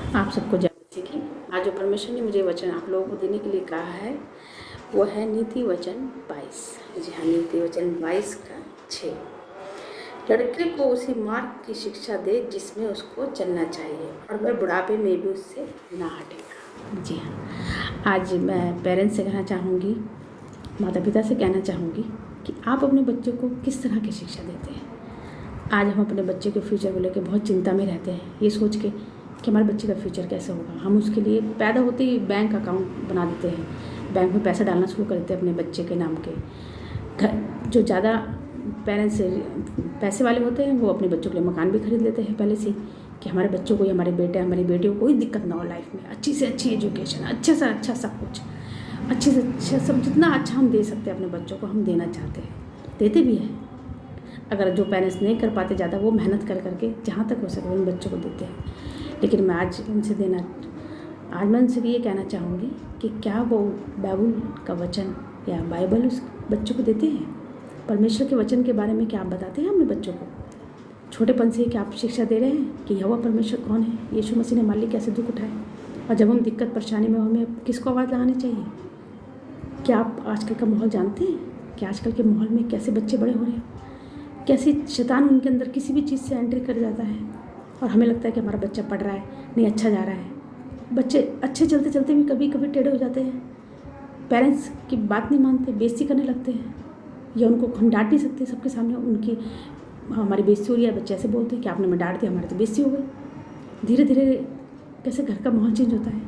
आप सबको जय मसीह की। आज जो परमेश्वर ने मुझे वचन आप लोगों को देने के लिए कहा है वो है नीति वचन 22। जी हाँ, नीति वचन 22 का 6। लड़के को उसी मार्ग की शिक्षा दे जिसमें उसको चलना चाहिए और वह बुढ़ापे में भी उससे ना हटेगा। जी हाँ, आज मैं पेरेंट्स से कहना चाहूँगी, माता पिता से कहना चाहूँगी कि आप अपने बच्चों को किस तरह की शिक्षा देते हैं। आज हम अपने बच्चे के फ्यूचर को लेकर बहुत चिंता में रहते हैं, ये सोच के कि हमारे बच्चे का फ्यूचर कैसे होगा। हम उसके लिए पैदा होते ही बैंक अकाउंट बना देते हैं, बैंक में पैसा डालना शुरू कर देते हैं अपने बच्चे के नाम के। घर जो ज़्यादा पेरेंट्स पैसे वाले होते हैं वो अपने बच्चों के लिए मकान भी खरीद लेते हैं पहले से, कि हमारे बच्चों को, हमारे बेटे हमारी बेटियों को कोई दिक्कत ना हो लाइफ में, अच्छी से अच्छी एजुकेशन, अच्छे से अच्छा सब कुछ, अच्छे से अच्छा सब, जितना अच्छा हम दे सकते हैं अपने बच्चों को हम देना चाहते हैं, देते भी हैं। अगर जो पेरेंट्स नहीं कर पाते ज़्यादा, वो मेहनत कर करके जहाँ तक हो सके उन बच्चों को देते हैं। लेकिन मैं आज मैं उनसे ये कहना चाहूँगी कि क्या वो बाइबल का वचन या बाइबल उस बच्चों को देते हैं? परमेश्वर के वचन के बारे में क्या आप बताते हैं अपने बच्चों को? छोटेपन से क्या आप शिक्षा दे रहे हैं कि यहोवा परमेश्वर कौन है, यीशु मसीह ने हमारे लिए कैसे दुख उठाए, और जब हम दिक्कत परेशानी में हमें किसको आवाज़ लगानी चाहिए? क्या आप आजकल का माहौल जानते हैं कि आजकल के माहौल में कैसे बच्चे बड़े हो रहे हैं, कैसे शैतान उनके अंदर किसी भी चीज़ से एंट्री कर जाता है और हमें लगता है कि हमारा बच्चा पढ़ रहा है, नहीं अच्छा जा रहा है। बच्चे अच्छे चलते चलते भी कभी कभी टेढ़े हो जाते हैं, पेरेंट्स की बात नहीं मानते, बेइज्जती करने लगते हैं, या उनको हम डांट नहीं सकते सबके सामने, उनकी हमारी बेइज्जती हो रही है, बच्चे ऐसे बोलते हैं कि आपने मैं डांट दिया, हमारी तो बेइज्जती हो गई। धीरे धीरे कैसे घर का माहौल चेंज होता है।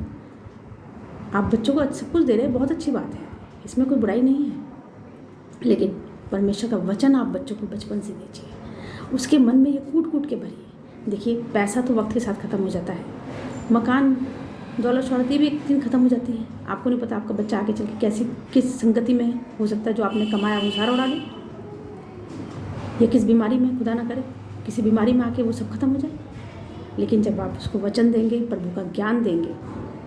आप बच्चों को सब कुछ दे रहे हैं, बहुत अच्छी बात है, इसमें कोई बुराई नहीं है, लेकिन परमेश्वर का वचन आप बच्चों को बचपन से दीजिए, उसके मन में ये कूट कूट के भरिए। देखिए, पैसा तो वक्त के साथ ख़त्म हो जाता है, मकान दौलत शौहरत ये भी एक दिन ख़त्म हो जाती है। आपको नहीं पता आपका बच्चा आगे चल के कैसी किस संगति में हो सकता है, जो आपने कमाया वो सारा उड़ा ले, या किस बीमारी में, खुदा ना करे किसी बीमारी में आके वो सब खत्म हो जाए। लेकिन जब आप उसको वचन देंगे, प्रभु का ज्ञान देंगे,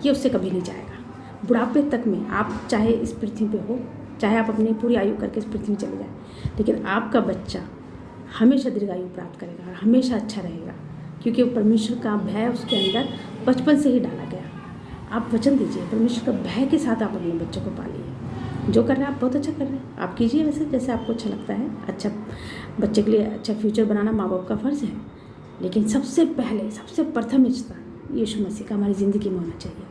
ये उससे कभी नहीं जाएगा। बुढ़ापे तक में आप चाहे इस पृथ्वी पे हो, चाहे आप अपनी पूरी आयु करके इस पृथ्वी में चले जाए, लेकिन आपका बच्चा हमेशा दीर्घायु प्राप्त करेगा और हमेशा अच्छा रहेगा, क्योंकि वो परमेश्वर का भय उसके अंदर बचपन से ही डाला गया। आप वचन दीजिए, परमेश्वर का भय के साथ आप अपने बच्चों को पालिए। जो कर रहे हैं आप बहुत अच्छा कर रहे हैं, आप कीजिए वैसे जैसे आपको अच्छा लगता है। अच्छा बच्चे के लिए अच्छा फ्यूचर बनाना माँ बाप का फ़र्ज़ है, लेकिन सबसे पहले सबसे प्रथम स्थान यीशु मसीह का हमारी ज़िंदगी में होना चाहिए।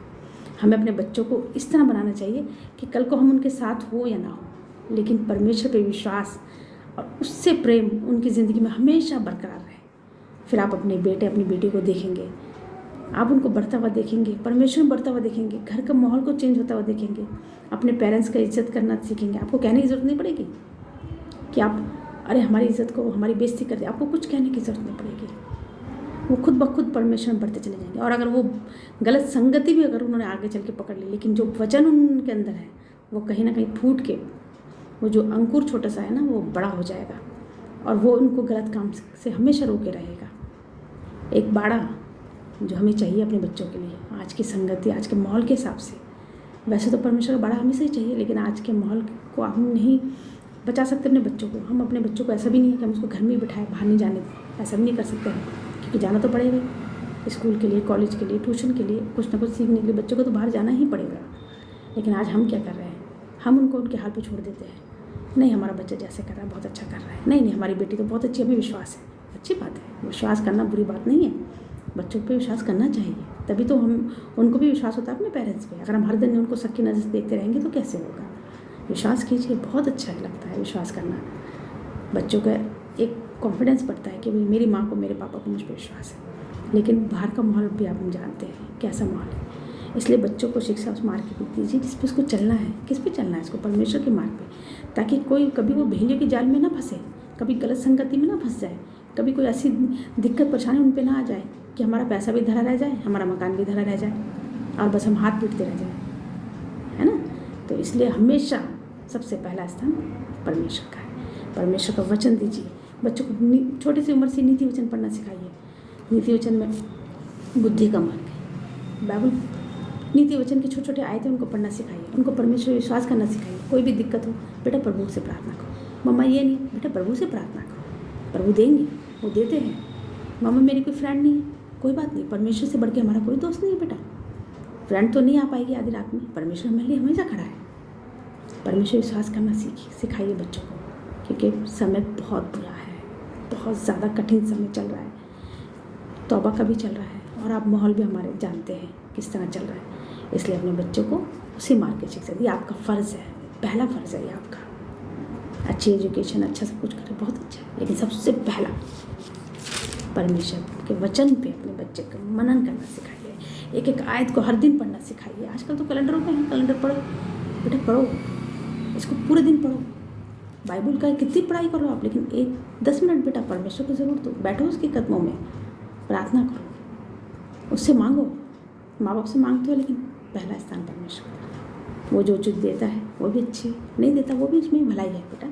हमें अपने बच्चों को इस तरह बनाना चाहिए कि कल को हम उनके साथ हो या ना हो, लेकिन परमेश्वर पे विश्वास और उससे प्रेम उनकी ज़िंदगी में हमेशा बरकरार रहे। फिर आप अपने बेटे अपनी बेटी को देखेंगे, आप उनको बढ़ता हुआ देखेंगे, परमेश्वर में बढ़ता हुआ देखेंगे, घर का माहौल को चेंज होता हुआ देखेंगे, अपने पेरेंट्स का इज्जत करना सीखेंगे। आपको कहने की ज़रूरत नहीं पड़ेगी कि आप अरे हमारी इज्जत को, हमारी बेइज्जती कर दे, आपको कुछ कहने की ज़रूरत नहीं पड़ेगी। वो खुद ब खुद परमेश्वर में बढ़ते चले जाएंगे। और अगर वो गलत संगति भी अगर उन्होंने आगे चल के पकड़ ली, लेकिन जो वचन उनके अंदर है वो कहीं ना कहीं फूट के, वो जो अंकुर छोटा सा है ना, वो बड़ा हो जाएगा और वो उनको गलत काम से हमेशा रोके रहेगा। एक बाड़ा जो हमें चाहिए अपने बच्चों के लिए, आज की संगति, आज के माहौल के हिसाब से, वैसे तो परमेश्वर का बाड़ा हमेशा ही चाहिए, लेकिन आज के माहौल को हम नहीं बचा सकते अपने बच्चों को। हम अपने बच्चों को ऐसा भी नहीं है कि हम उसको घर में ही बिठाएं, बाहर नहीं जाने, ऐसा भी नहीं कर सकते हैं, क्योंकि जाना तो पड़ेगा स्कूल के लिए, कॉलेज के लिए, ट्यूशन के लिए, कुछ ना कुछ सीखने के लिए बच्चों को तो बाहर जाना ही पड़ेगा। लेकिन आज हम क्या कर रहे हैं, हम उनको उनके हाल पे छोड़ देते हैं। नहीं, हमारा बच्चा जैसे कर रहा है बहुत अच्छा कर रहा है, नहीं हमारी बेटी तो बहुत अच्छी, हमें विश्वास है। अच्छी बात है, विश्वास करना बुरी बात नहीं है, बच्चों पे विश्वास करना चाहिए, तभी तो हम उनको भी विश्वास होता है अपने पेरेंट्स पे। अगर हम हर दिन उनको सबकी नज़र से देखते रहेंगे तो कैसे होगा। विश्वास कीजिए, बहुत अच्छा लगता है विश्वास करना। बच्चों का एक कॉन्फिडेंस बढ़ता है कि भाई मेरी माँ को, मेरे पापा को मुझ पर विश्वास है। लेकिन बाहर का माहौल भी आप जानते हैं कैसा माहौल है, इसलिए बच्चों को शिक्षा उस मार्ग पे दीजिए जिस पे उसको चलना है। किस पे चलना है इसको? परमेश्वर के मार्ग पे, ताकि कोई कभी वो भेड़ियों की जाल में ना फंसे, कभी गलत संगति में ना फंस जाए, कभी कोई ऐसी दिक्कत परेशानी उन पे ना आ जाए कि हमारा पैसा भी धरा रह जाए, हमारा मकान भी धरा रह जाए और बस हम हाथ पीटते रह जाए, है ना। तो इसलिए हमेशा सबसे पहला स्थान परमेश्वर का है। परमेश्वर का वचन दीजिए, बच्चों को छोटी सी उम्र से नीति वचन पढ़ना सिखाइए। नीति वचन में बुद्धि का मार्ग है, बाइबल नीति वचन के छोटे छोटे आयते उनको पढ़ना सिखाइए, उनको परमेश्वर विश्वास करना सिखाइए। कोई भी दिक्कत हो, बेटा प्रभु से प्रार्थना करो। मम्मा ये नहीं, बेटा प्रभु से प्रार्थना करो, प्रभु देंगे, वो देते हैं। मम्मा मेरी कोई फ्रेंड नहीं है, कोई बात नहीं, परमेश्वर से बढ़ के हमारा कोई दोस्त नहीं है बेटा। फ्रेंड तो नहीं आ पाएगी आधी रात में, परमेश्वर हमारे लिए हमेशा खड़ा है। परमेश्वर विश्वास करना सिखाइए बच्चों को, क्योंकि समय बहुत बुरा है, बहुत ज़्यादा कठिन समय चल रहा है, तौबा का भी चल रहा है, और आप माहौल भी हमारे जानते हैं किस तरह चल रहा है। इसलिए अपने बच्चों को उसी मार्ग की शिक्षा दी। आपका फ़र्ज़ है, पहला फ़र्ज़ है ये आपका। अच्छी एजुकेशन, अच्छा सब कुछ करें, बहुत अच्छा है, लेकिन सबसे पहला परमेश्वर के वचन पे अपने बच्चे को मनन करना सिखाइए। एक एक आयत को हर दिन पढ़ना सिखाइए। आजकल तो कैलेंडरों में है, कैलेंडर पढ़ो बेटा, पढ़ो इसको, पूरे दिन पढ़ो। बाइबल का कितनी पढ़ाई करो आप, लेकिन 10 मिनट बेटा परमेश्वर को ज़रूर दो। बैठो उसके कदमों में, प्रार्थना करो, उससे मांगो। माँ बाप से मांगते हो, लेकिन पहला स्थान परमेश्वर। वो जो चीज़ देता है वो भी अच्छी, नहीं देता वो भी उसमें भलाई है बेटा।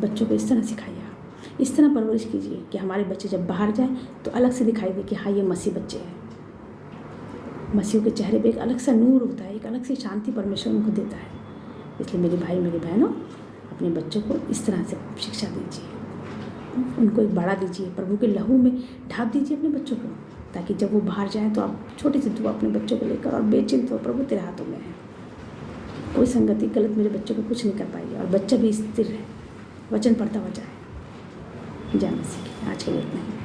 बच्चों को इस तरह सिखाइए, आप इस तरह परवरिश कीजिए कि हमारे बच्चे जब बाहर जाएं तो अलग से दिखाई दे कि हाँ ये मसीह बच्चे हैं। मसीह के चेहरे पे एक अलग सा नूर होता है, एक अलग सी शांति परमेश्वर उनको देता है। इसलिए मेरे भाई मेरी बहनों, अपने बच्चों को इस तरह से शिक्षा दीजिए, उनको एक बाड़ा दीजिए, प्रभु के लहू में ढाप दीजिए अपने बच्चों को, ताकि जब वो बाहर जाएं तो आप छोटी सी दुआ अपने बच्चों को लेकर और बेचिंत हो, प्रभु तेरे हाथों में है। कोई संगति गलत मेरे बच्चों को कुछ नहीं कर पाएगी, और बच्चा भी स्थिर है, वचन पढ़ता हुआ जाए। जय मसीह की। आज के लिए इतना ही।